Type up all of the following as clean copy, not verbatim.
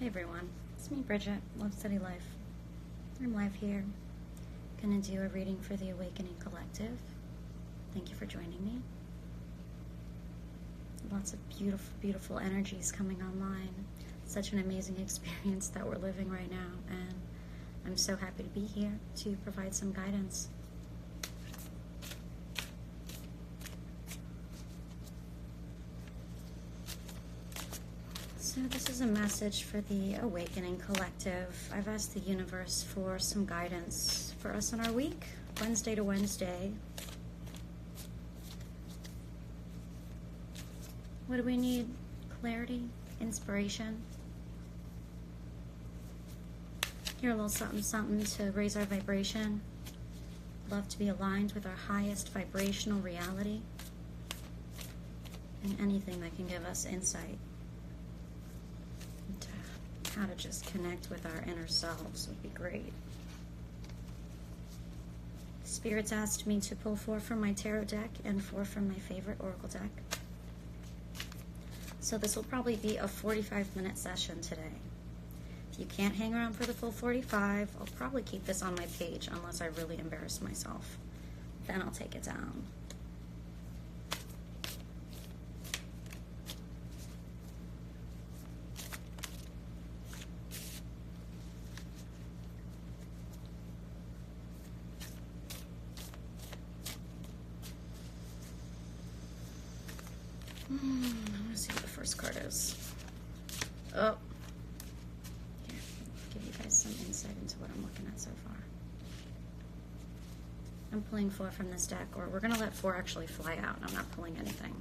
everyone, it's me, Brigette, Love Steady Life. I'm live here, gonna do a reading for the Awakening Collective. Thank you for joining me. Lots of beautiful, beautiful energies coming online. Such an amazing experience that we're living right now, and I'm so happy to be here to provide some guidance. So this is a message for the Awakening Collective. I've asked the universe for some guidance for us in our week, Wednesday to Wednesday. What do we need? Clarity, inspiration. Hear a little something, something to raise our vibration. Love to be aligned with our highest vibrational reality. And anything that can give us insight into how to just connect with our inner selves would be great. Spirits asked me to pull 4 from my tarot deck and 4 from my favorite oracle deck. So this will probably be a 45-minute session today. If you can't hang around for the full 45, I'll probably keep this on my page unless I really embarrass myself. Then I'll take it down. I want to see what the first card is. Oh. Here, give you guys some insight into what I'm looking at so far. I'm pulling 4 from this deck, or we're going to let 4 actually fly out. I'm not pulling anything.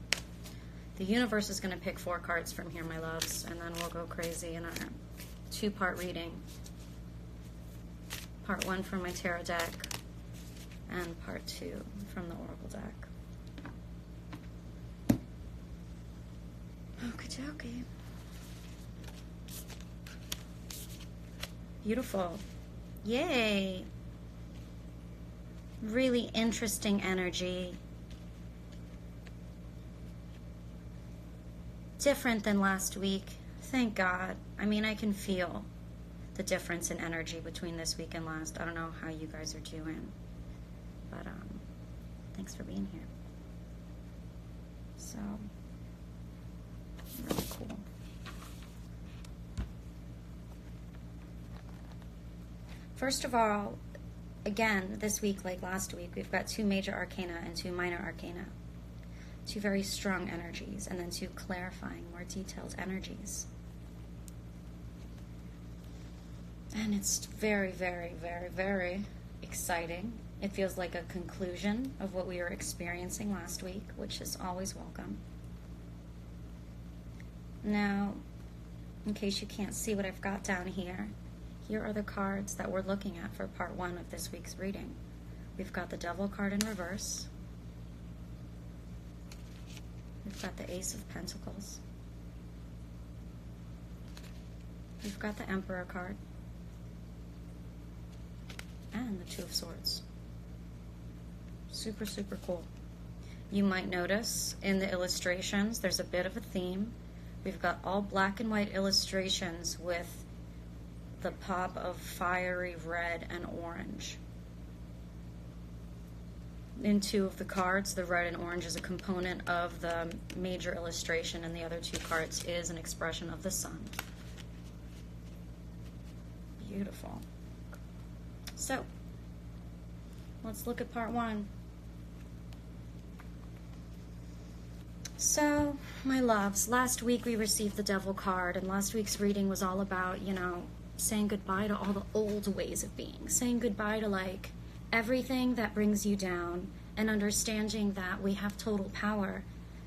The universe is going to pick 4 cards from here, my loves, and then we'll go crazy in our 2-part reading. Part 1 from my tarot deck, and part 2 from the oracle deck. Okie dokie. Beautiful. Yay. Really interesting energy. Different than last week. Thank God. I mean, I can feel the difference in energy between this week and last. I don't know how you guys are doing, but thanks for being here. So, really cool. First of all, again, this week, like last week, we've got 2 major arcana and 2 minor arcana. 2 very strong energies, and then 2 clarifying, more detailed energies. And it's very, very, very, very exciting. It feels like a conclusion of what we were experiencing last week, which is always welcome. Now, in case you can't see what I've got down here, here are the cards that we're looking at for part 1 of this week's reading. We've got the Devil card in reverse. We've got the Ace of Pentacles. We've got the Emperor card. And the 2 of Swords. Super, super cool. You might notice in the illustrations, there's a bit of a theme. We've got all black and white illustrations with the pop of fiery red and orange. In 2 of the cards, the red and orange is a component of the major illustration, and the other 2 cards is an expression of the sun. Beautiful. So, let's look at part 1. So, my loves, last week we received the Devil card, and last week's reading was all about, saying goodbye to all the old ways of being, saying goodbye to, like, everything that brings you down, and understanding that we have total power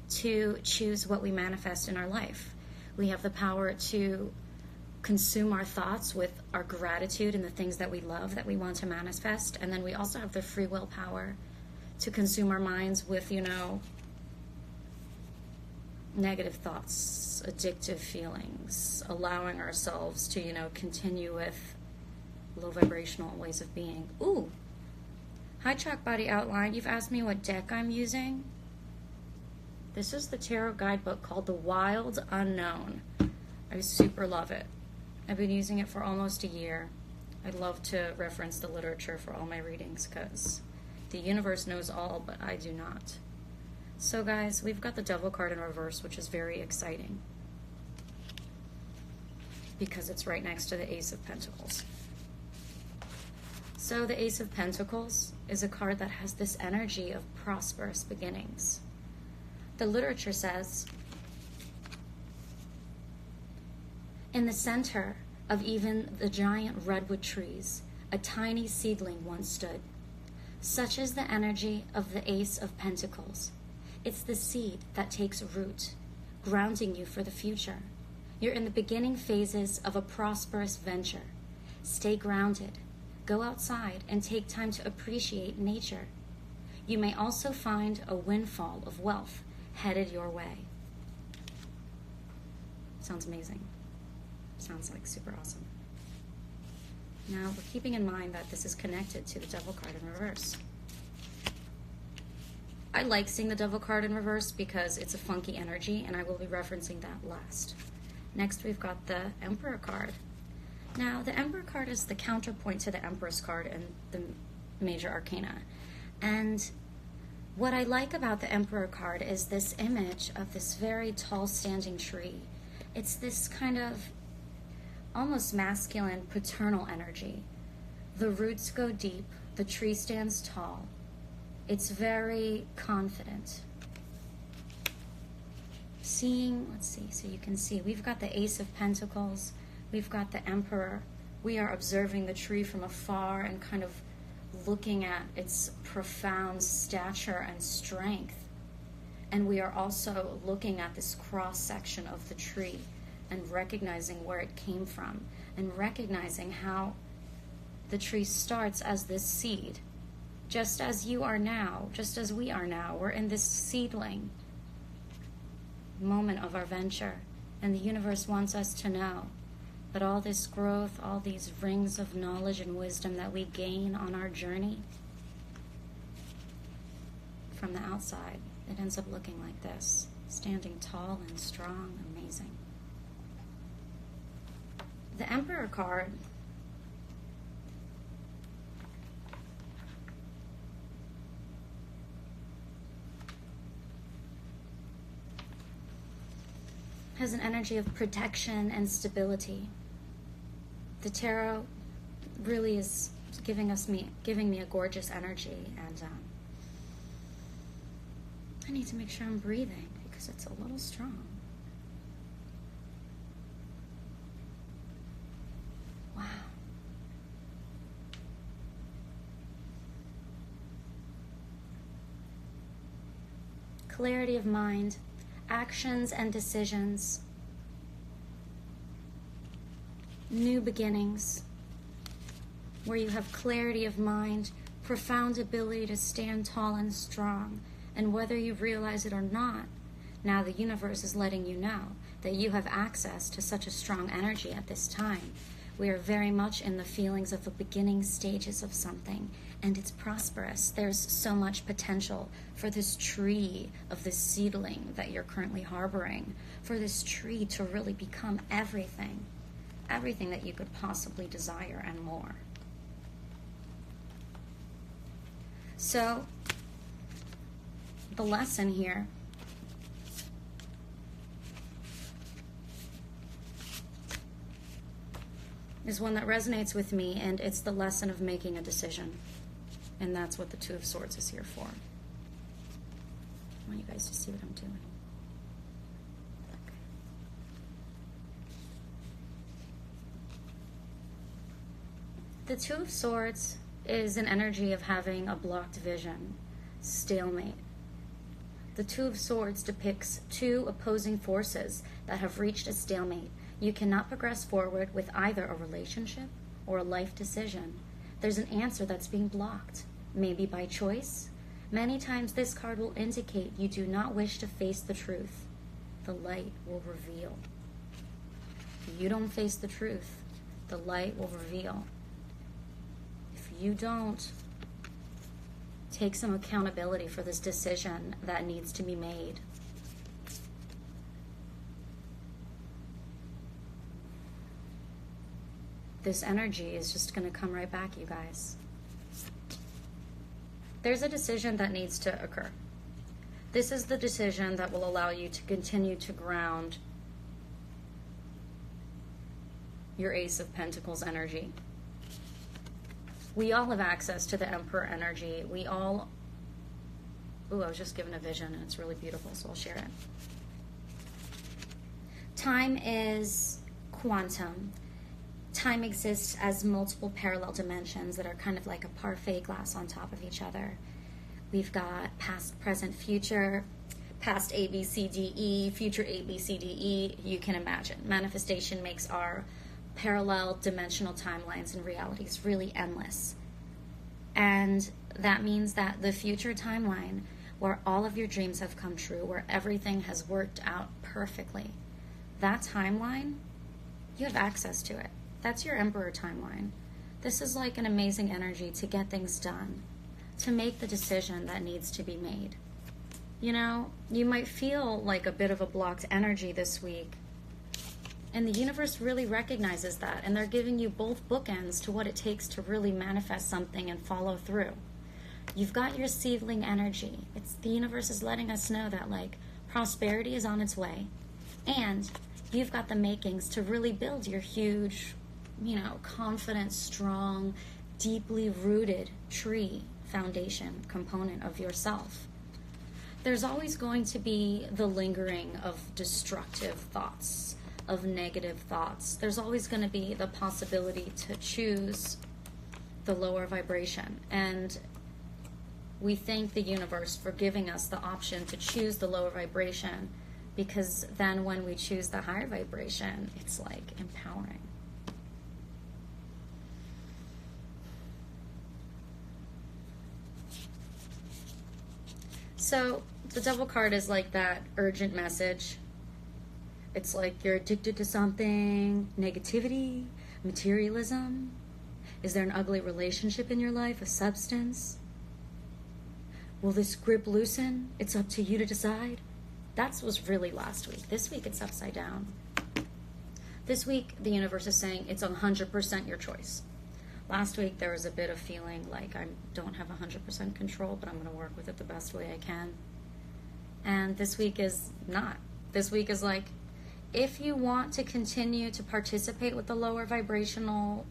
to choose what we manifest in our life. We have the power to consume our thoughts with our gratitude and the things that we love, that we want to manifest, and then we also have the free will power to consume our minds with, negative thoughts, addictive feelings, allowing ourselves to, continue with low vibrational ways of being. Ooh, hi Chalk Body Outline. You've asked me what deck I'm using. This is the tarot guidebook called The Wild Unknown. I super love it. I've been using it for almost a year. I love to reference the literature for all my readings because the universe knows all, but I do not. So guys, we've got the Devil card in reverse, which is very exciting because it's right next to the Ace of Pentacles. So the Ace of Pentacles is a card that has this energy of prosperous beginnings. The literature says, in the center of even the giant redwood trees, a tiny seedling once stood. Such is the energy of the Ace of Pentacles. It's the seed that takes root, grounding you for the future. You're in the beginning phases of a prosperous venture. Stay grounded. Go outside and take time to appreciate nature. You may also find a windfall of wealth headed your way. Sounds amazing. Sounds like super awesome. Now, we're keeping in mind that this is connected to the Devil card in reverse. I like seeing the Devil card in reverse because it's a funky energy, and I will be referencing that last. Next, we've got the Emperor card. Now, the Emperor card is the counterpoint to the Empress card in the Major Arcana. And what I like about the Emperor card is this image of this very tall standing tree. It's this kind of almost masculine, paternal energy. The roots go deep, the tree stands tall. It's very confident. Let's see, so you can see, we've got the Ace of Pentacles, we've got the Emperor. We are observing the tree from afar and kind of looking at its profound stature and strength. And we are also looking at this cross section of the tree and recognizing where it came from, and recognizing how the tree starts as this seed, just as you are now, just as we are now. We're in this seedling moment of our venture, and the universe wants us to know that all this growth, all these rings of knowledge and wisdom that we gain on our journey, from the outside, it ends up looking like this, standing tall and strong, amazing. The Emperor card has an energy of protection and stability. The tarot really is giving me a gorgeous energy, and I need to make sure I'm breathing because it's a little strong. Wow. Clarity of mind, actions and decisions, new beginnings, where you have clarity of mind, profound ability to stand tall and strong, and whether you realize it or not, now the universe is letting you know that you have access to such a strong energy at this time. We are very much in the feelings of the beginning stages of something, and it's prosperous. There's so much potential for this tree of this seedling that you're currently harboring, for this tree to really become everything that you could possibly desire and more. So, the lesson here is one that resonates with me, and it's the lesson of making a decision. And that's what the Two of Swords is here for. I want you guys to see what I'm doing. Okay. The Two of Swords is an energy of having a blocked vision, stalemate. The Two of Swords depicts two opposing forces that have reached a stalemate. You cannot progress forward with either a relationship or a life decision. There's an answer that's being blocked, maybe by choice. Many times this card will indicate you do not wish to face the truth. The light will reveal. If you don't face the truth, the light will reveal. If you don't take some accountability for this decision that needs to be made, this energy is just going to come right back, you guys. There's a decision that needs to occur. This is the decision that will allow you to continue to ground your Ace of Pentacles energy. We all have access to the Emperor energy. We all... Ooh, I was just given a vision and it's really beautiful, so I'll share it. Time is quantum. Time exists as multiple parallel dimensions that are kind of like a parfait glass on top of each other. We've got past, present, future, past A, B, C, D, E, future A, B, C, D, E. You can imagine. Manifestation makes our parallel dimensional timelines and realities really endless. And that means that the future timeline, where all of your dreams have come true, where everything has worked out perfectly, that timeline, you have access to it. That's your Emperor timeline. This is like an amazing energy to get things done, to make the decision that needs to be made. You know, you might feel like a bit of a blocked energy this week, and the universe really recognizes that, and they're giving you both bookends to what it takes to really manifest something and follow through. You've got your seedling energy. The universe is letting us know that, like, prosperity is on its way, and you've got the makings to really build your huge, you know, confident, strong, deeply rooted tree foundation component of yourself. There's always going to be the lingering of destructive thoughts, of negative thoughts. There's always going to be the possibility to choose the lower vibration. And we thank the universe for giving us the option to choose the lower vibration, because then when we choose the higher vibration, it's like empowering. So the Devil card is like that urgent message. It's like you're addicted to something, negativity, materialism. Is there an ugly relationship in your life, a substance? Will this grip loosen? It's up to you to decide. That was really last week. This week it's upside down. This week the universe is saying it's 100% your choice. Last week there was a bit of feeling like I don't have 100% control, but I'm going to work with it the best way I can. And this week is not. This week is like, if you want to continue to participate with the lower vibrational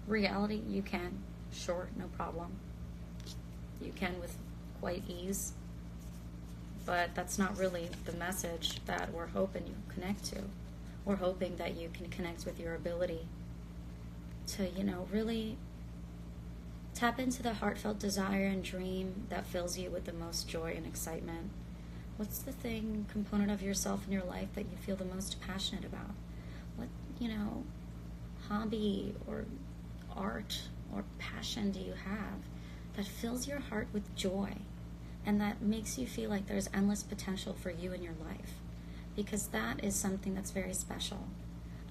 reality, you can. Sure, no problem. You can with quite ease. But that's not really the message that we're hoping you connect to. We're hoping that you can connect with your ability to, you know, really tap into the heartfelt desire and dream that fills you with the most joy and excitement. What's the component of yourself in your life that you feel the most passionate about? What, you know, hobby or art or passion do you have that fills your heart with joy and that makes you feel like there's endless potential for you in your life? Because that is something that's very special.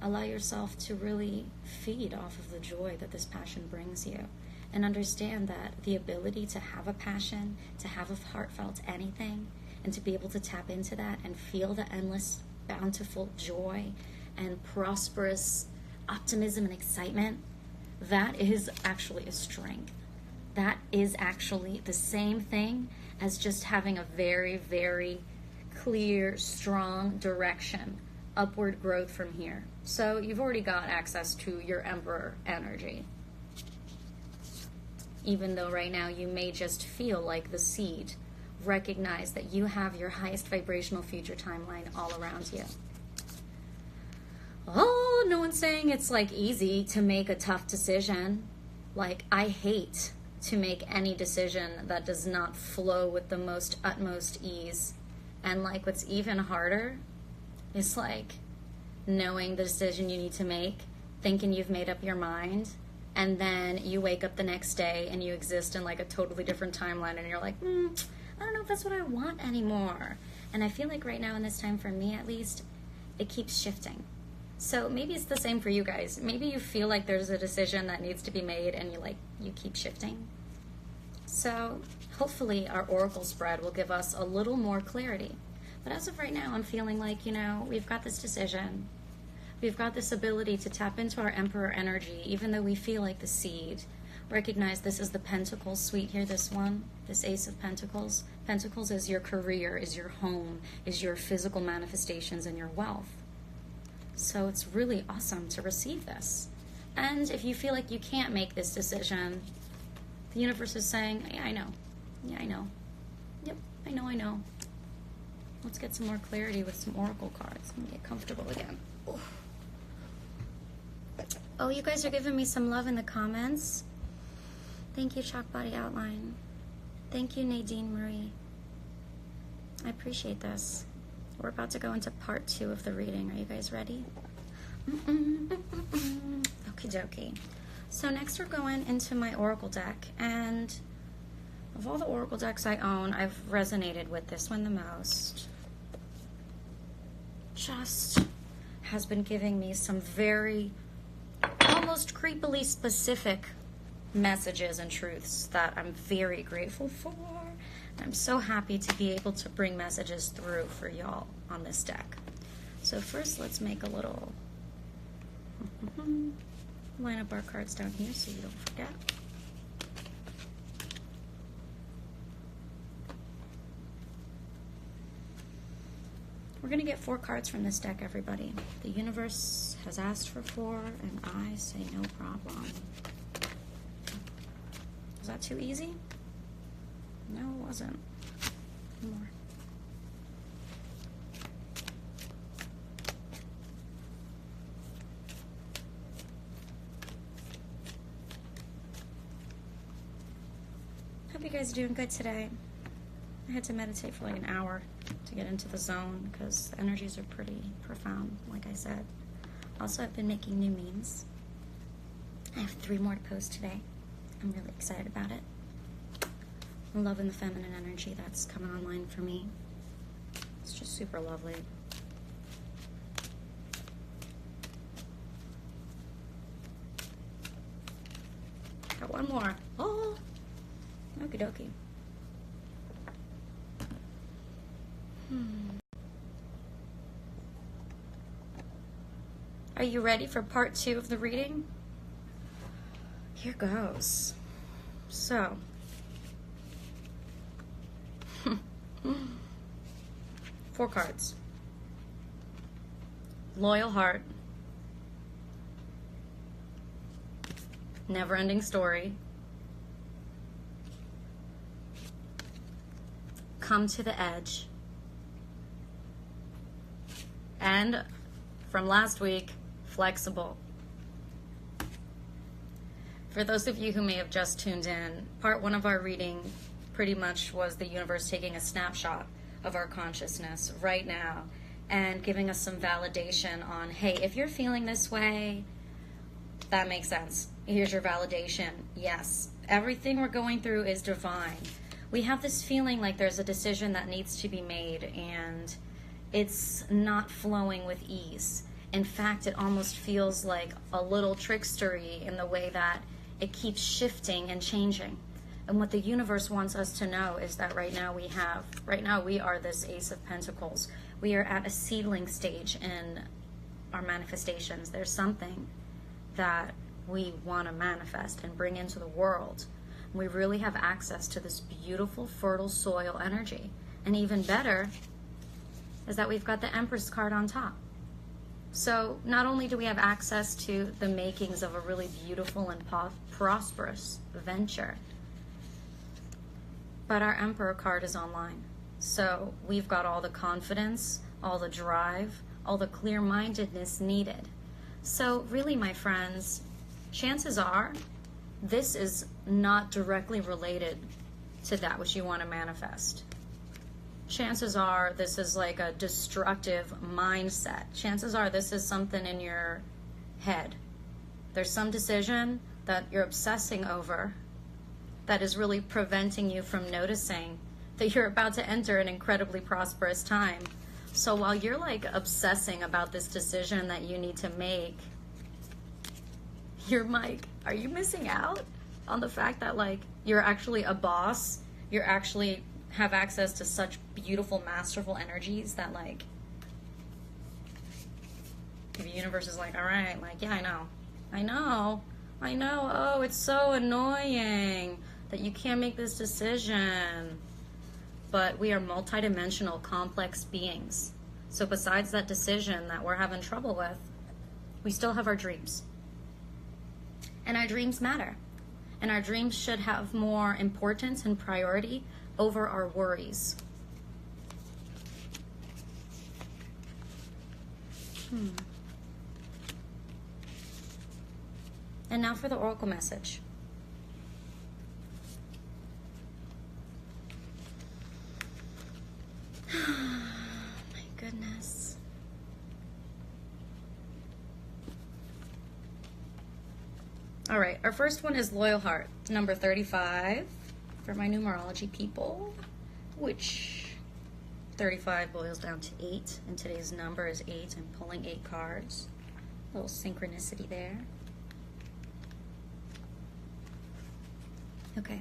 Allow yourself to really feed off of the joy that this passion brings you, and understand that the ability to have a passion, to have a heartfelt anything, and to be able to tap into that and feel the endless, bountiful joy and prosperous optimism and excitement, that is actually a strength. That is actually the same thing as just having a very, very clear, strong direction, upward growth from here. So you've already got access to your Emperor energy. Even though right now you may just feel like the seed, recognize that you have your highest vibrational future timeline all around you. Oh, no one's saying it's like easy to make a tough decision. Like, I hate to make any decision that does not flow with the most utmost ease. And like, what's even harder is like knowing the decision you need to make, thinking you've made up your mind, and then you wake up the next day and you exist in like a totally different timeline, and you're like, I don't know if that's what I want anymore. And I feel like right now in this time, for me at least, it keeps shifting. So maybe it's the same for you guys. Maybe you feel like there's a decision that needs to be made and you keep shifting. So hopefully our oracle spread will give us a little more clarity. But as of right now, I'm feeling like, we've got this decision. We've got this ability to tap into our Emperor energy, even though we feel like the Seed. Recognize this is the Pentacles suite here, this one, this Ace of Pentacles. Pentacles is your career, is your home, is your physical manifestations and your wealth. So it's really awesome to receive this. And if you feel like you can't make this decision, the universe is saying, yeah, I know. Yeah, I know. Yep, I know. Let's get some more clarity with some oracle cards. Let me get comfortable again. Oof. Oh, you guys are giving me some love in the comments. Thank you, Chalk Body Outline. Thank you, Nadine Marie. I appreciate this. We're about to go into part 2 of the reading. Are you guys ready? Okie dokie. So next we're going into my oracle deck, and of all the oracle decks I own, I've resonated with this one the most. Just has been giving me some very almost creepily specific messages and truths that I'm very grateful for. I'm so happy to be able to bring messages through for y'all on this deck. So first, let's make a little line up our cards down here so you don't forget. We're going to get 4 cards from this deck, everybody. The universe has asked for 4, and I say no problem. Was that too easy? No, it wasn't. More. Hope you guys are doing good today. I had to meditate for like an hour to get into the zone because the energies are pretty profound, like I said. Also, I've been making new memes. I have 3 more to post today. I'm really excited about it. I'm loving the feminine energy that's coming online for me. It's just super lovely. Got 1 more. Oh, okie dokie. Are you ready for part 2 of the reading? Here goes. So, 4 cards. Loyal heart. Never-ending story. Come to the edge. And from last week, flexible. For those of you who may have just tuned in, part 1 of our reading pretty much was the universe taking a snapshot of our consciousness right now and giving us some validation on, hey, if you're feeling this way, that makes sense. Here's your validation. Yes, everything we're going through is divine. We have this feeling like there's a decision that needs to be made and it's not flowing with ease. In fact, it almost feels like a little trickstery in the way that it keeps shifting and changing. And what the universe wants us to know is that right now we are this Ace of Pentacles. We are at a seedling stage in our manifestations. There's something that we want to manifest and bring into the world. We really have access to this beautiful, fertile soil energy. And even better is that we've got the Empress card on top. So not only do we have access to the makings of a really beautiful and prosperous venture, but our Emperor card is online. So we've got all the confidence, all the drive, all the clear-mindedness needed. So really, my friends, chances are this is not directly related to that which you want to manifest. Chances are this is like a destructive mindset. Chances are this is something in your head. There's some decision that you're obsessing over that is really preventing you from noticing that you're about to enter an incredibly prosperous time. So while you're like obsessing about this decision that you need to make, you're like, are you missing out on the fact that like you're actually a boss? You're actually have access to such beautiful, masterful energies that like The universe is like, all right, like, yeah, I know, oh, it's so annoying that you can't make this decision. But we are multidimensional, complex beings. So besides that decision that we're having trouble with, we still have our dreams. And our dreams matter. And our dreams should have more importance and priority over our worries. And now for the oracle message. My goodness. All right, our first one is Loyal Heart, number 35 for my numerology people, which 35 boils down to 8, and today's number is 8. I'm pulling 8 cards. A little synchronicity there. Okay.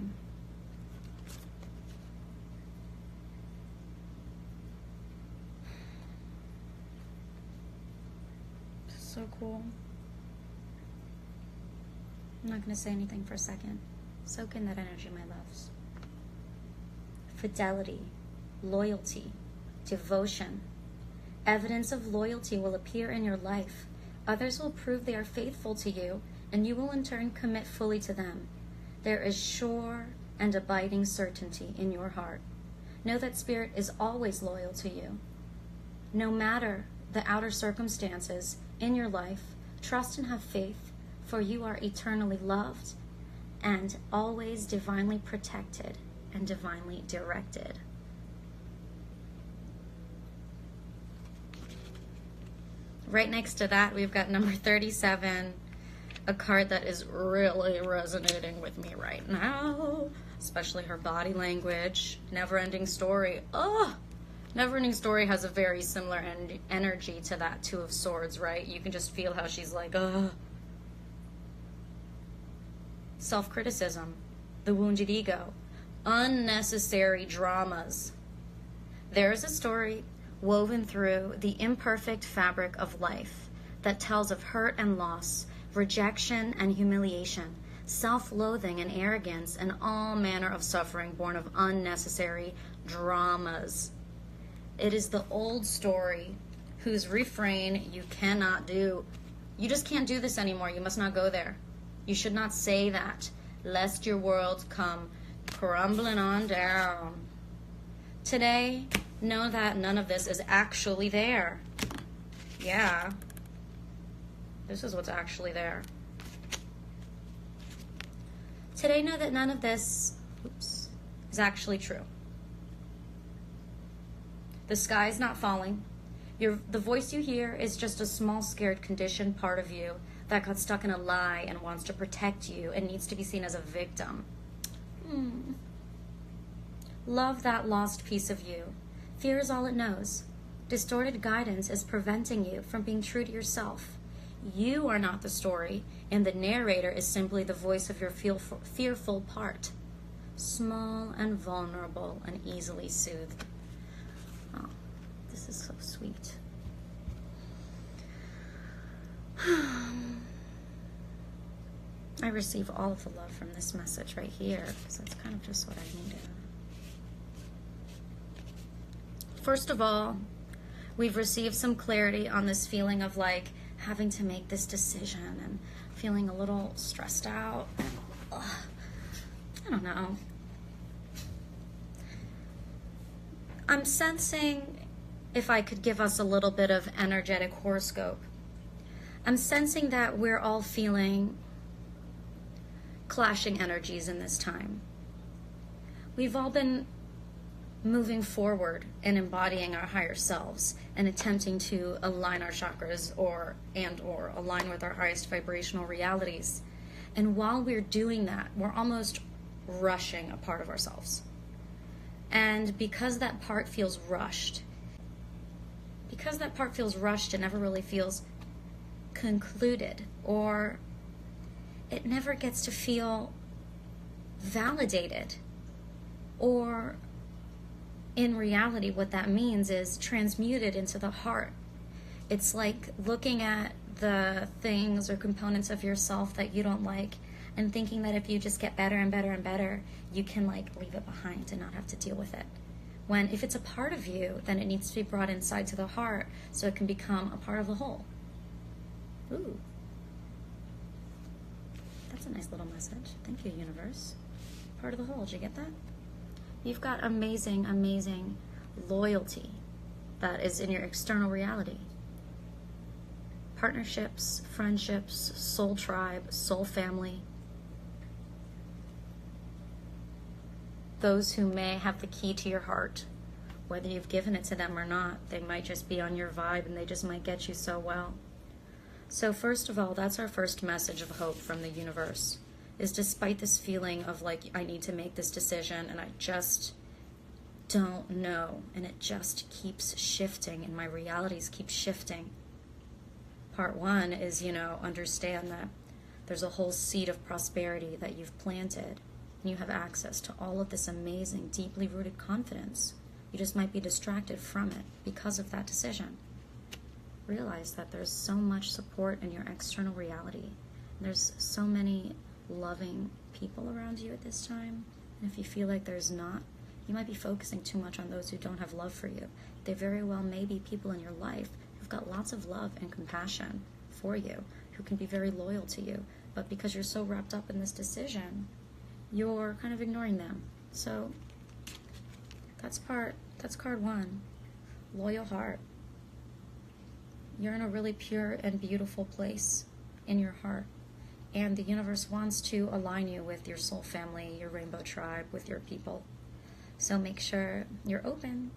So cool. I'm not going to say anything for a second. Soak in that energy, my loves. Fidelity, loyalty, devotion. Evidence of loyalty will appear in your life. Others will prove they are faithful to you, and you will in turn commit fully to them. There is sure and abiding certainty in your heart. Know that Spirit is always loyal to you. No matter the outer circumstances in your life, trust and have faith, for you are eternally loved and always divinely protected and divinely directed. Right next to that, we've got number 37, a card that is really resonating with me right now, especially her body language. Never-ending Story. Oh, Never-ending Story has a very similar energy to that Two of Swords, right? You can just feel how she's like, ugh. Self-criticism, the wounded ego, unnecessary dramas. There is a story woven through the imperfect fabric of life that tells of hurt and loss, rejection and humiliation, self-loathing and arrogance, and all manner of suffering born of unnecessary dramas. It is the old story whose refrain you cannot do. You just can't do this anymore. You must not go there. You should not say that, lest your world come crumbling on down. Today, know that none of this is actually there. Yeah. This is what's actually there. Today, know that none of this, is actually true. The sky is not falling. The voice you hear is just a small, scared, conditioned part of you that got stuck in a lie and wants to protect you and needs to be seen as a victim. Love that lost piece of you. Fear is all it knows. Distorted guidance is preventing you from being true to yourself. You are not the story, and the narrator is simply the voice of your fearful part. Small and vulnerable and easily soothed. Oh, this is so sweet. I receive all of the love from this message right here, because that's kind of just what I needed. First of all, we've received some clarity on this feeling of like having to make this decision and feeling a little stressed out. I don't know. I'm sensing, if I could give us a little bit of energetic horoscope, I'm sensing that we're all feeling clashing energies in this time. We've all been moving forward and embodying our higher selves and attempting to align our chakras or align with our highest vibrational realities. And while we're doing that, we're almost rushing a part of ourselves. And because that part feels rushed, it never really feels concluded, or it never gets to feel validated, or in reality what that means is transmuted into the heart. It's like looking at the things or components of yourself that you don't like and thinking that if you just get better and better and better, you can like leave it behind and not have to deal with it. When if it's a part of you, then it needs to be brought inside to the heart so it can become a part of the whole. Ooh. That's a nice little message. Thank you, universe. Part of the whole. Did you get that? You've got amazing, amazing loyalty that is in your external reality. Partnerships, friendships, soul tribe, soul family. Those who may have the key to your heart, whether you've given it to them or not, they might just be on your vibe and they just might get you so well. So first of all, that's our first message of hope from the universe, is despite this feeling of like, I need to make this decision and I just don't know, and it just keeps shifting and my realities keep shifting. Part one is, understand that there's a whole seed of prosperity that you've planted and you have access to all of this amazing, deeply rooted confidence. You just might be distracted from it because of that decision. Realize that there's so much support in your external reality. There's so many loving people around you at this time. And if you feel like there's not, you might be focusing too much on those who don't have love for you. They very well may be people in your life who've got lots of love and compassion for you, who can be very loyal to you. But because you're so wrapped up in this decision, you're kind of ignoring them. So that's card one. Loyal heart. You're in a really pure and beautiful place in your heart. And the universe wants to align you with your soul family, your rainbow tribe, with your people. So make sure you're open.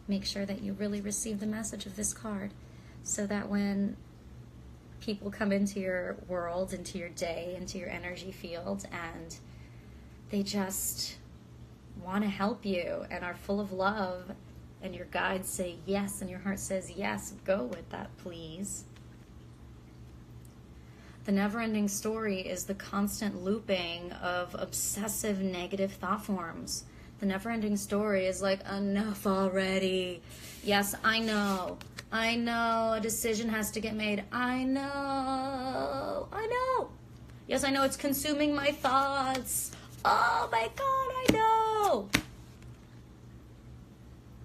Make sure that you really receive the message of this card so that when people come into your world, into your day, into your energy field, and they just want to help you and are full of love, and your guides say yes, and your heart says yes, go with that, please. The never-ending story is the constant looping of obsessive negative thought forms. The never-ending story is like, enough already. Yes, I know. A decision has to get made. I know. Yes, I know it's consuming my thoughts. Oh my God, I know.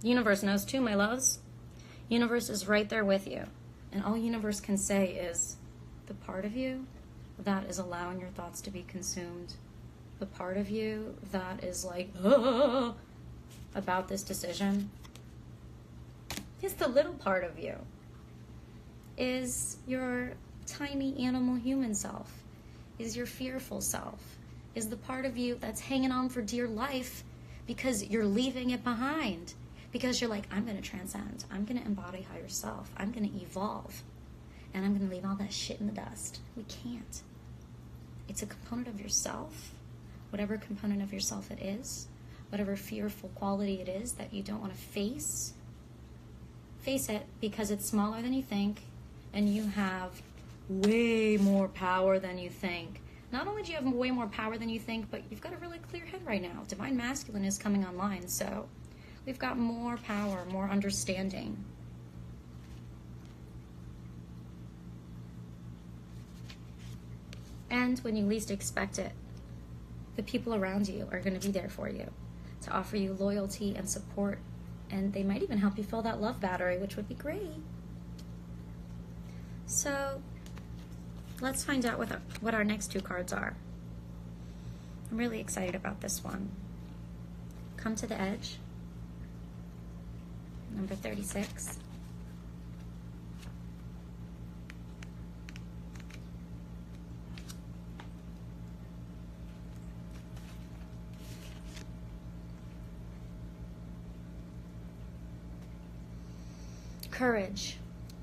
Universe knows too, my loves. Universe is right there with you. And all universe can say is, the part of you that is allowing your thoughts to be consumed, the part of you that is like, about this decision, is the little part of you, is your tiny animal human self, is your fearful self, is the part of you that's hanging on for dear life because you're leaving it behind. Because you're like, I'm going to transcend. I'm going to embody higher self. I'm going to evolve. And I'm going to leave all that shit in the dust. We can't. It's a component of yourself, whatever component of yourself it is, whatever fearful quality it is that you don't want to face. Face it, because it's smaller than you think, and you have way more power than you think. Not only do you have way more power than you think, but you've got a really clear head right now. Divine Masculine is coming online, so we've got more power, more understanding. And when you least expect it, the people around you are going to be there for you to offer you loyalty and support. And they might even help you fill that love battery, which would be great. So let's find out what our next two cards are. I'm really excited about this one. Come to the Edge. Number 36. Courage.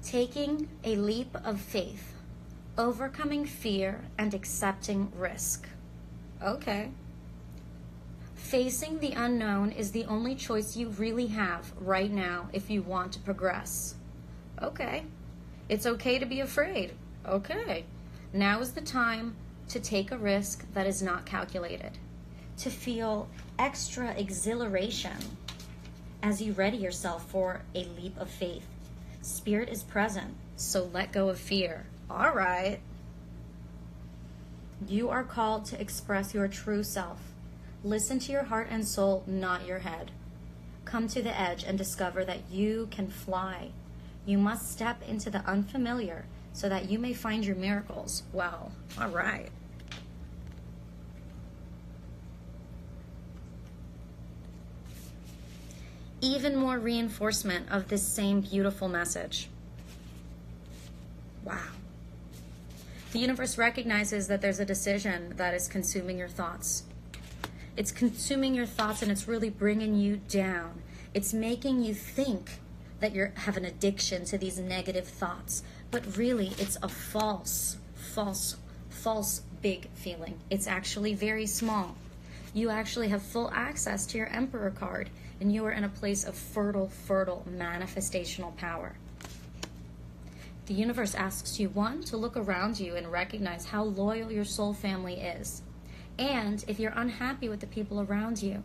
Taking a leap of faith. Overcoming fear and accepting risk. Okay. Facing the unknown is the only choice you really have right now if you want to progress. Okay. It's okay to be afraid. Okay. Now is the time to take a risk that is not calculated. To feel extra exhilaration as you ready yourself for a leap of faith. Spirit is present. So let go of fear. All right. You are called to express your true self. Listen to your heart and soul, not your head. Come to the edge and discover that you can fly. You must step into the unfamiliar so that you may find your miracles. Well, all right. Even more reinforcement of this same beautiful message. Wow. The universe recognizes that there's a decision that is consuming your thoughts. It's consuming your thoughts, and it's really bringing you down. It's making you think that you have an addiction to these negative thoughts. But really, it's a false big feeling. It's actually very small. You actually have full access to your Emperor card, and you are in a place of fertile manifestational power. The universe asks you, one, to look around you and recognize how loyal your soul family is. And if you're unhappy with the people around you,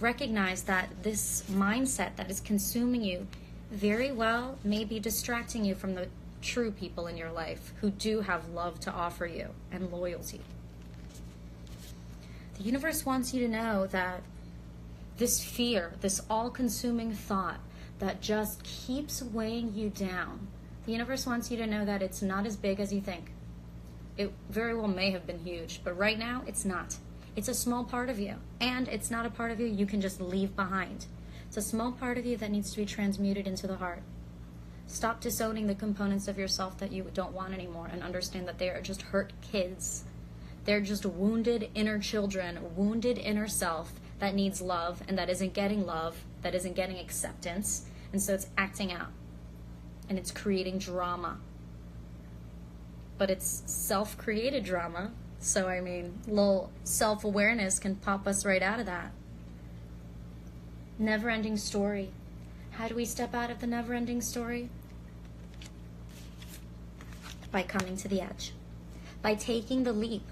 recognize that this mindset that is consuming you very well may be distracting you from the true people in your life who do have love to offer you and loyalty. The universe wants you to know that this fear, this all-consuming thought that just keeps weighing you down, the universe wants you to know that it's not as big as you think. It very well may have been huge, but right now it's not. It's a small part of you, and it's not a part of you you can just leave behind. It's a small part of you that needs to be transmuted into the heart. Stop disowning the components of yourself that you don't want anymore, and understand that they are just hurt kids. They're just wounded inner children, wounded inner self that needs love, and that isn't getting love, that isn't getting acceptance, and so it's acting out, and it's creating drama. But it's self-created drama, so I mean, little self-awareness can pop us right out of that. Never-ending story. How do we step out of the never-ending story? By coming to the edge. By taking the leap.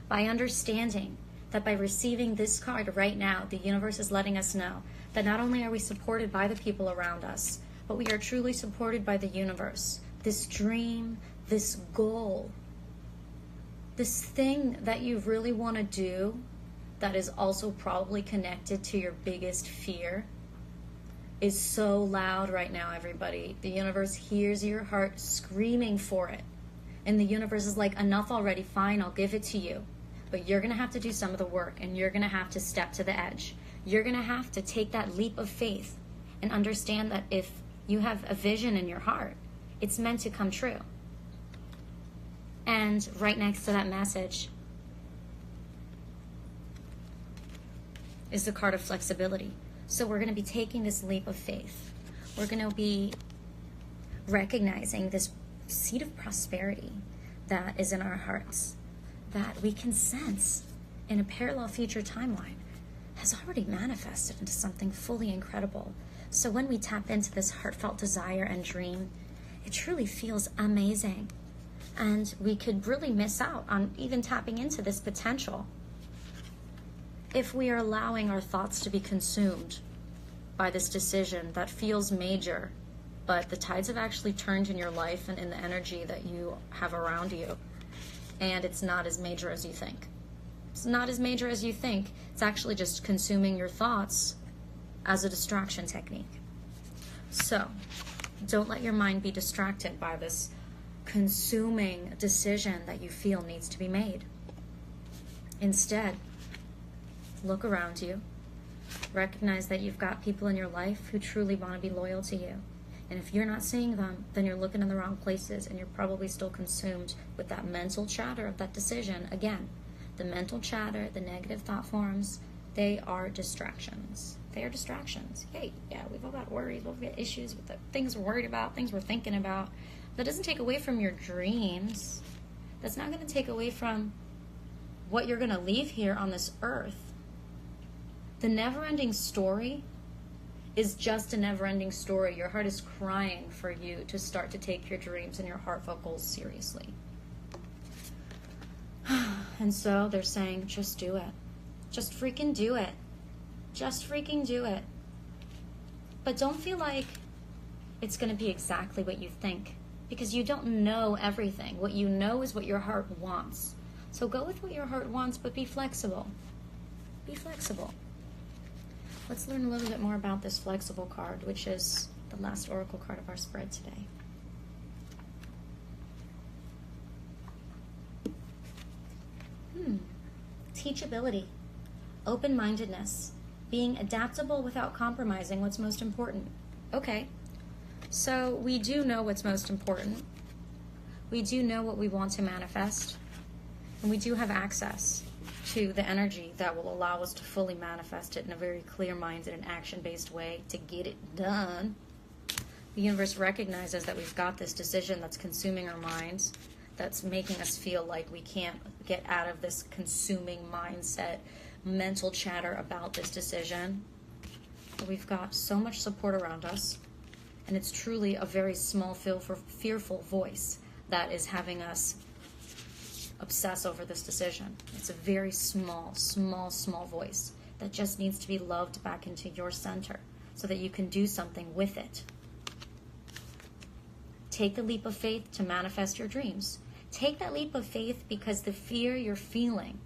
By understanding that by receiving this card right now, the universe is letting us know that not only are we supported by the people around us, but we are truly supported by the universe. This dream, this goal, this thing that you really want to do that is also probably connected to your biggest fear is so loud right now, everybody. The universe hears your heart screaming for it. And the universe is like, enough already, fine, I'll give it to you. But you're going to have to do some of the work, and you're going to have to step to the edge. You're going to have to take that leap of faith and understand that if you have a vision in your heart, it's meant to come true. And right next to that message is the card of flexibility. So we're going to be taking this leap of faith. We're going to be recognizing this seed of prosperity that is in our hearts, that we can sense in a parallel future timeline has already manifested into something fully incredible. So when we tap into this heartfelt desire and dream, it truly feels amazing. And we could really miss out on even tapping into this potential if we are allowing our thoughts to be consumed by this decision that feels major, but the tides have actually turned in your life and in the energy that you have around you, and it's not as major as you think. It's not as major as you think. It's actually just consuming your thoughts as a distraction technique. So, don't let your mind be distracted by this consuming decision that you feel needs to be made. Instead, look around you. Recognize that you've got people in your life who truly want to be loyal to you. And if you're not seeing them, then you're looking in the wrong places, and you're probably still consumed with that mental chatter of that decision. Again, the mental chatter, the negative thought forms, they are distractions. They are distractions. Hey, yeah, we've all got worries, we've got issues with the things we're worried about, things we're thinking about. That doesn't take away from your dreams. That's not going to take away from what you're going to leave here on this earth. The never-ending story is just a never-ending story. Your heart is crying for you to start to take your dreams and your heartfelt goals seriously. And so they're saying, just do it. Just freaking do it. Just freaking do it. But don't feel like it's going to be exactly what you think, because you don't know everything. What you know is what your heart wants. So go with what your heart wants, but be flexible. Be flexible. Let's learn a little bit more about this flexible card, which is the last oracle card of our spread today. Teachability, open-mindedness, being adaptable without compromising what's most important. Okay, so we do know what's most important. We do know what we want to manifest, and we do have access to the energy that will allow us to fully manifest it in a very clear-minded and action-based way to get it done. The universe recognizes that we've got this decision that's consuming our minds, that's making us feel like we can't get out of this consuming mindset, mental chatter about this decision. But we've got so much support around us, and it's truly a very small, fearful voice that is having us obsess over this decision. It's a very small voice that just needs to be loved back into your center so that you can do something with it. Take the leap of faith to manifest your dreams. Take that leap of faith because the fear you're feeling,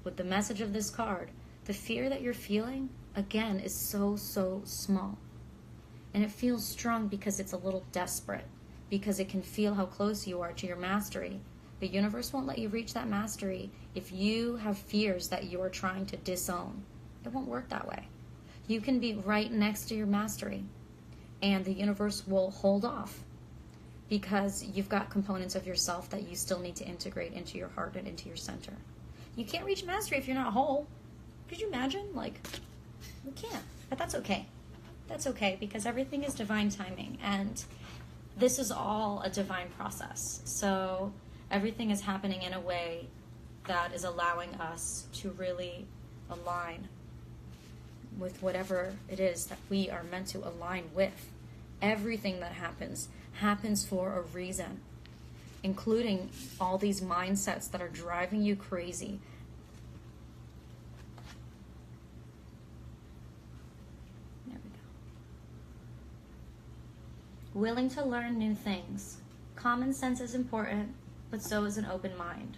with the message of this card, the fear that you're feeling, again, is so small. And it feels strong because it's a little desperate, because it can feel how close you are to your mastery. The universe won't let you reach that mastery if you have fears that you are trying to disown. It won't work that way. You can be right next to your mastery, and the universe will hold off, because you've got components of yourself that you still need to integrate into your heart and into your center. You can't reach mastery if you're not whole. Could you imagine? You can't. But that's okay. That's okay, because everything is divine timing, and this is all a divine process. So everything is happening in a way that is allowing us to really align with whatever it is that we are meant to align with. Everything that happens for a reason, including all these mindsets that are driving you crazy. There we go. Willing to learn new things. Common sense is important, but so is an open mind.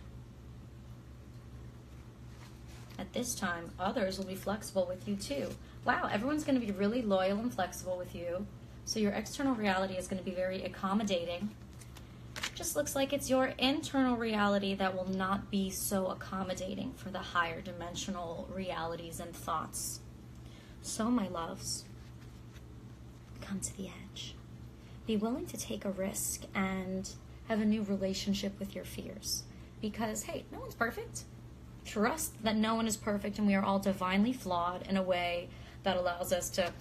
At this time, others will be flexible with you too. Wow, everyone's going to be really loyal and flexible with you. So your external reality is going to be very accommodating. Just looks like it's your internal reality that will not be so accommodating for the higher dimensional realities and thoughts. So, my loves, come to the edge. Be willing to take a risk and have a new relationship with your fears. Because, hey, no one's perfect. Trust that no one is perfect, and we are all divinely flawed in a way that allows us to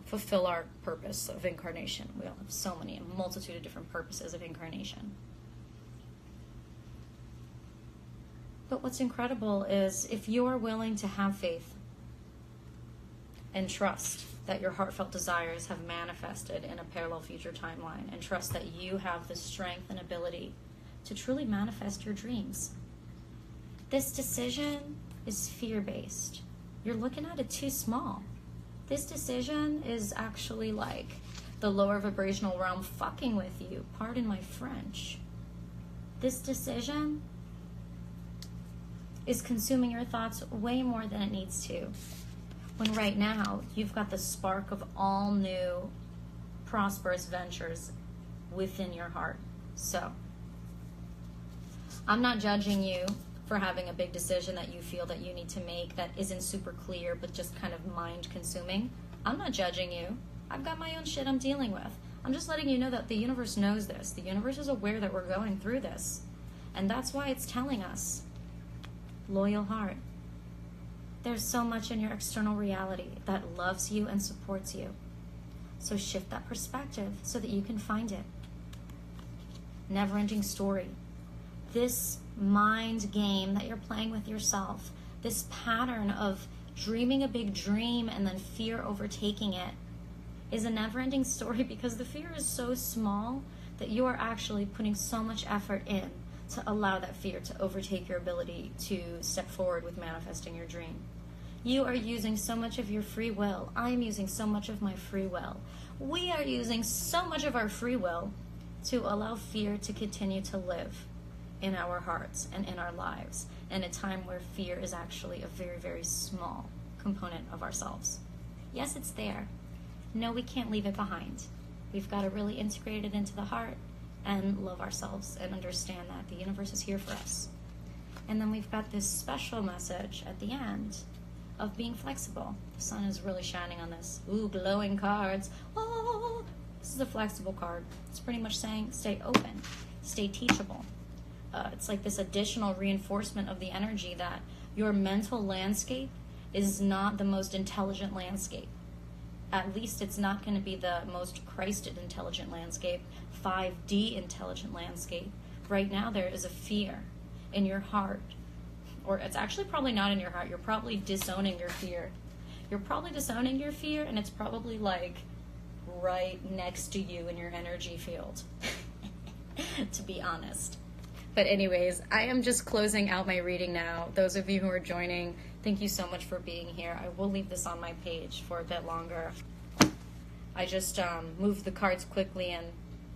fulfill our purpose of incarnation. We all have a multitude of different purposes of incarnation. But what's incredible is if you're willing to have faith and trust that your heartfelt desires have manifested in a parallel future timeline, and trust that you have the strength and ability to truly manifest your dreams. This decision is fear-based. You're looking at it too small. This decision is actually like the lower vibrational realm fucking with you. Pardon my French. This decision is consuming your thoughts way more than it needs to. When right now, you've got the spark of all new prosperous ventures within your heart. So, I'm not judging you for having a big decision that you feel that you need to make that isn't super clear but just kind of mind consuming. I'm not judging you. I've got my own shit I'm dealing with. I'm just letting you know that the universe knows this. The universe is aware that we're going through this. And that's why it's telling us, loyal heart. There's so much in your external reality that loves you and supports you. So shift that perspective so that you can find it. Never-ending story. This mind game that you're playing with yourself, this pattern of dreaming a big dream and then fear overtaking it, is a never-ending story, because the fear is so small that you are actually putting so much effort in to allow that fear to overtake your ability to step forward with manifesting your dream. You are using so much of your free will. I'm using so much of my free will. We are using so much of our free will to allow fear to continue to live in our hearts and in our lives, in a time where fear is actually a very, very small component of ourselves. Yes, it's there. No, we can't leave it behind. We've got to really integrate it into the heart and love ourselves and understand that the universe is here for us. And then we've got this special message at the end of being flexible. The sun is really shining on this. Ooh, glowing cards. Oh, this is a flexible card. It's pretty much saying stay open, stay teachable. It's like this additional reinforcement of the energy that your mental landscape is not the most intelligent landscape. At least it's not going to be the most Christed intelligent landscape, 5D intelligent landscape. Right now there is a fear in your heart, or it's actually probably not in your heart. You're probably disowning your fear. You're probably disowning your fear, and it's probably like right next to you in your energy field, to be honest. But anyways, I am just closing out my reading now. Those of you who are joining, thank you so much for being here. I will leave this on my page for a bit longer. I just moved the cards quickly and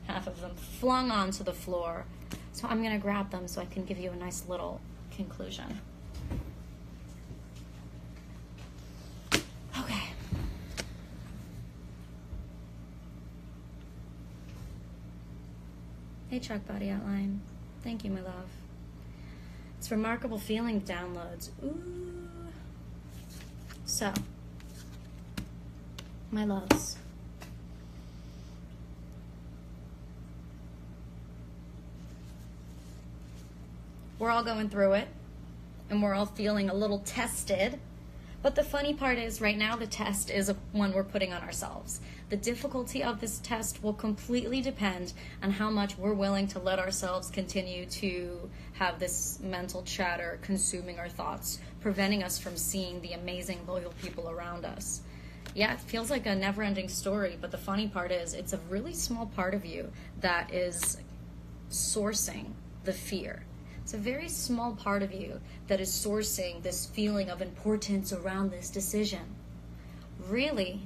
half of them flung onto the floor. So I'm going to grab them so I can give you a nice little conclusion. Okay. Hey, Truck Body Outline. Thank you, my love. It's remarkable feeling downloads. Ooh. So, my loves. We're all going through it, and we're all feeling a little tested. But the funny part is, right now, the test is one we're putting on ourselves. The difficulty of this test will completely depend on how much we're willing to let ourselves continue to have this mental chatter consuming our thoughts, preventing us from seeing the amazing, loyal people around us. Yeah, it feels like a never-ending story, but the funny part is, it's a really small part of you that is sourcing the fear. It's a very small part of you that is sourcing this feeling of importance around this decision. Really,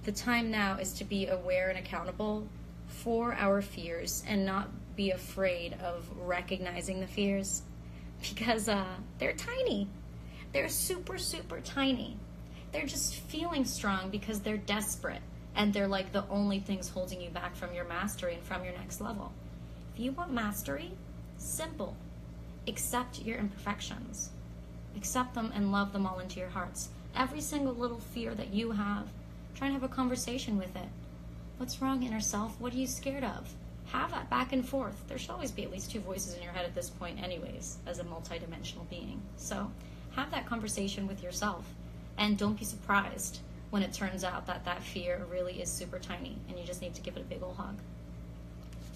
the time now is to be aware and accountable for our fears and not be afraid of recognizing the fears, because they're tiny. They're super, super tiny. They're just feeling strong because they're desperate, and they're like the only things holding you back from your mastery and from your next level. If you want mastery, simple. Accept your imperfections. Accept them and love them all into your hearts. Every single little fear that you have, try and have a conversation with it. What's wrong, inner self? What are you scared of? Have that back and forth. There should always be at least two voices in your head at this point anyways, as a multidimensional being. So have that conversation with yourself, and don't be surprised when it turns out that that fear really is super tiny and you just need to give it a big ol' hug.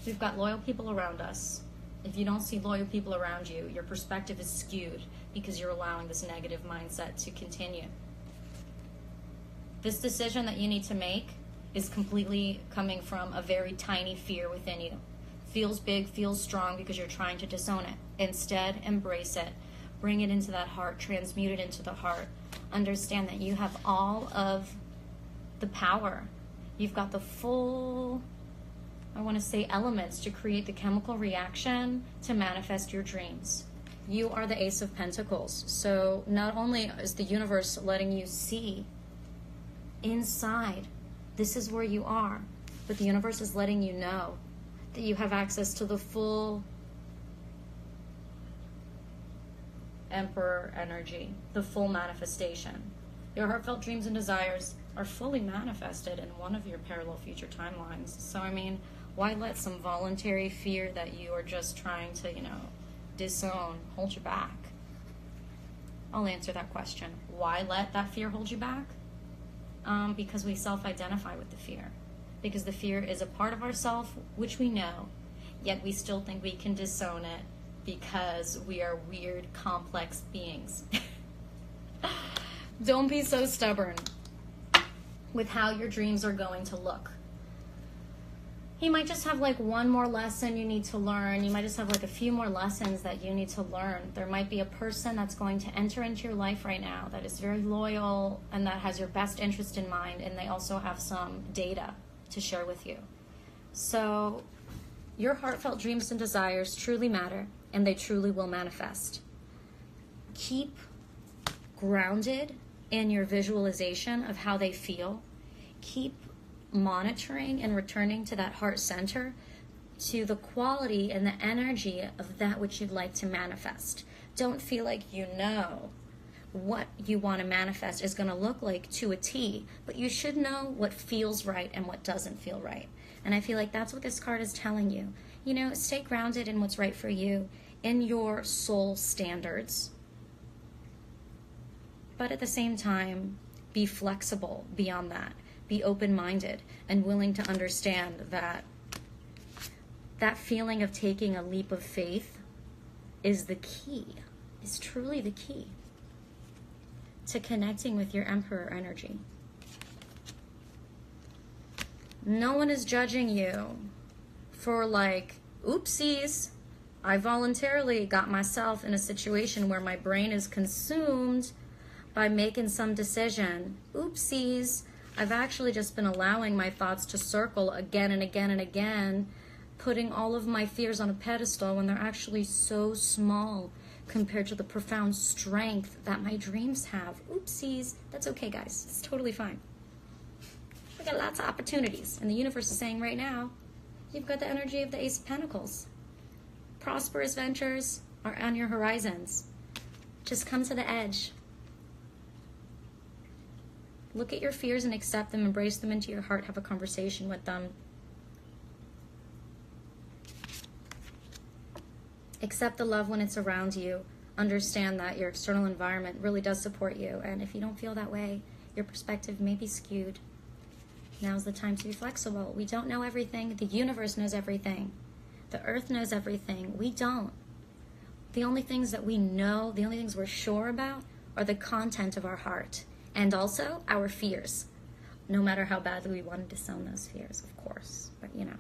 We've got loyal people around us. If you don't see loyal people around you, your perspective is skewed because you're allowing this negative mindset to continue. This decision that you need to make is completely coming from a very tiny fear within you. Feels big, feels strong because you're trying to disown it. Instead, embrace it. Bring it into that heart. Transmute it into the heart. Understand that you have all of the power. You've got the full, I want to say, elements to create the chemical reaction to manifest your dreams. You are the Ace of Pentacles. So not only is the universe letting you see inside, this is where you are, but the universe is letting you know that you have access to the full Emperor energy, the full manifestation. Your heartfelt dreams and desires are fully manifested in one of your parallel future timelines. So, I mean, why let some voluntary fear that you are just trying to, disown hold you back? I'll answer that question. Why let that fear hold you back? Because we self-identify with the fear. Because the fear is a part of ourself, which we know, yet we still think we can disown it because we are weird, complex beings. Don't be so stubborn with how your dreams are going to look. You might just have like one more lesson you need to learn. You might just have like a few more lessons that you need to learn. There might be a person that's going to enter into your life right now that is very loyal and that has your best interest in mind, and they also have some data to share with you. So your heartfelt dreams and desires truly matter, and they truly will manifest. Keep grounded in your visualization of how they feel. Keep monitoring and returning to that heart center, to the quality and the energy of that which you'd like to manifest. Don't feel like you know what you want to manifest is going to look like to a T, but you should know what feels right and what doesn't feel right. And I feel like that's what this card is telling you. You know, stay grounded in what's right for you, in your soul standards. But at the same time, be flexible beyond that. Be open-minded and willing to understand that that feeling of taking a leap of faith is the key, is truly the key to connecting with your Emperor energy. No one is judging you for like, oopsies, I voluntarily got myself in a situation where my brain is consumed by making some decision. Oopsies, I've actually just been allowing my thoughts to circle again and again and again, putting all of my fears on a pedestal when they're actually so small compared to the profound strength that my dreams have. Oopsies. That's okay, guys. It's totally fine. We got lots of opportunities. And the universe is saying right now, you've got the energy of the Ace of Pentacles. Prosperous ventures are on your horizons. Just come to the edge. Look at your fears and accept them. Embrace them into your heart. Have a conversation with them. Accept the love when it's around you. Understand that your external environment really does support you. And if you don't feel that way, your perspective may be skewed. Now's the time to be flexible. We don't know everything. The universe knows everything. The earth knows everything. We don't. The only things that we know, the only things we're sure about are the content of our heart. And also our fears. No matter how badly we want to disown those fears, of course. But you know.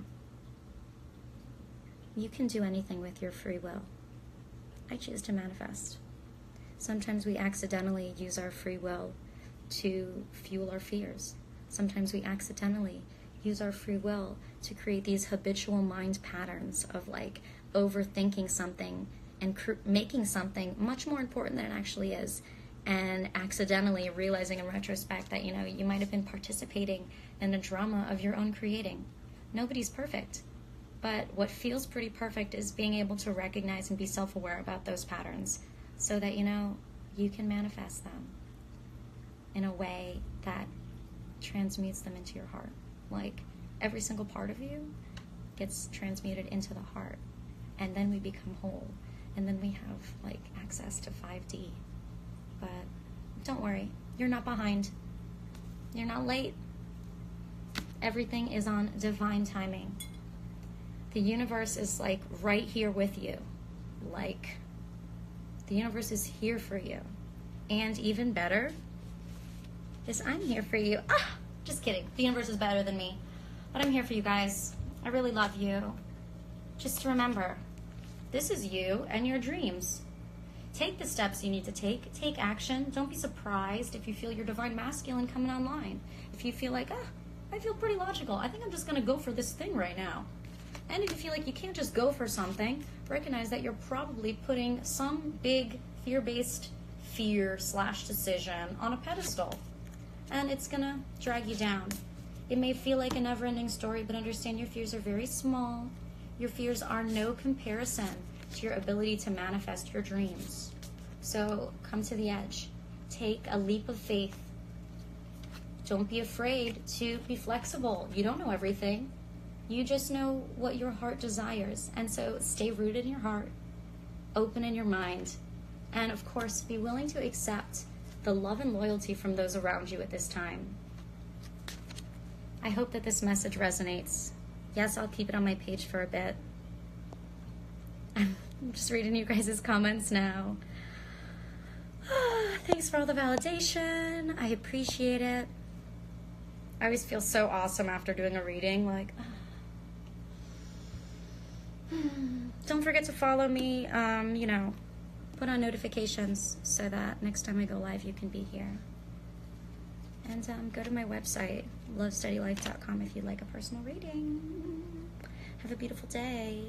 You can do anything with your free will. I choose to manifest. Sometimes we accidentally use our free will to fuel our fears. Sometimes we accidentally use our free will to create these habitual mind patterns of like overthinking something and making something much more important than it actually is, and accidentally realizing in retrospect that, you know, you might have been participating in a drama of your own creating. Nobody's perfect. But what feels pretty perfect is being able to recognize and be self-aware about those patterns so that, you know, you can manifest them in a way that transmutes them into your heart. Like every single part of you gets transmuted into the heart, and then we become whole, and then we have like access to 5D. But don't worry, you're not behind. You're not late. Everything is on divine timing. The universe is like right here with you. Like the universe is here for you. And even better is I'm here for you. Just kidding. The universe is better than me. But I'm here for you guys. I really love you. Just remember, this is you and your dreams. Take the steps you need to take. Take action. Don't be surprised if you feel your divine masculine coming online. If you feel like, I feel pretty logical. I think I'm just going to go for this thing right now. And if you feel like you can't just go for something, recognize that you're probably putting some big fear-based fear/decision on a pedestal. And it's going to drag you down. It may feel like a never-ending story, but understand your fears are very small. Your fears are no comparison to your ability to manifest your dreams. So come to the edge. Take a leap of faith. Don't be afraid to be flexible. You don't know everything. You just know what your heart desires. And so stay rooted in your heart, open in your mind, and of course, be willing to accept the love and loyalty from those around you at this time. I hope that this message resonates. Yes, I'll keep it on my page for a bit. I'm just reading you guys' comments now. Thanks for all the validation. I appreciate it. I always feel so awesome after doing a reading, like, don't forget to follow me, you know, put on notifications so that next time I go live, you can be here. And go to my website, lovesteadylife.com, if you'd like a personal reading. Have a beautiful day.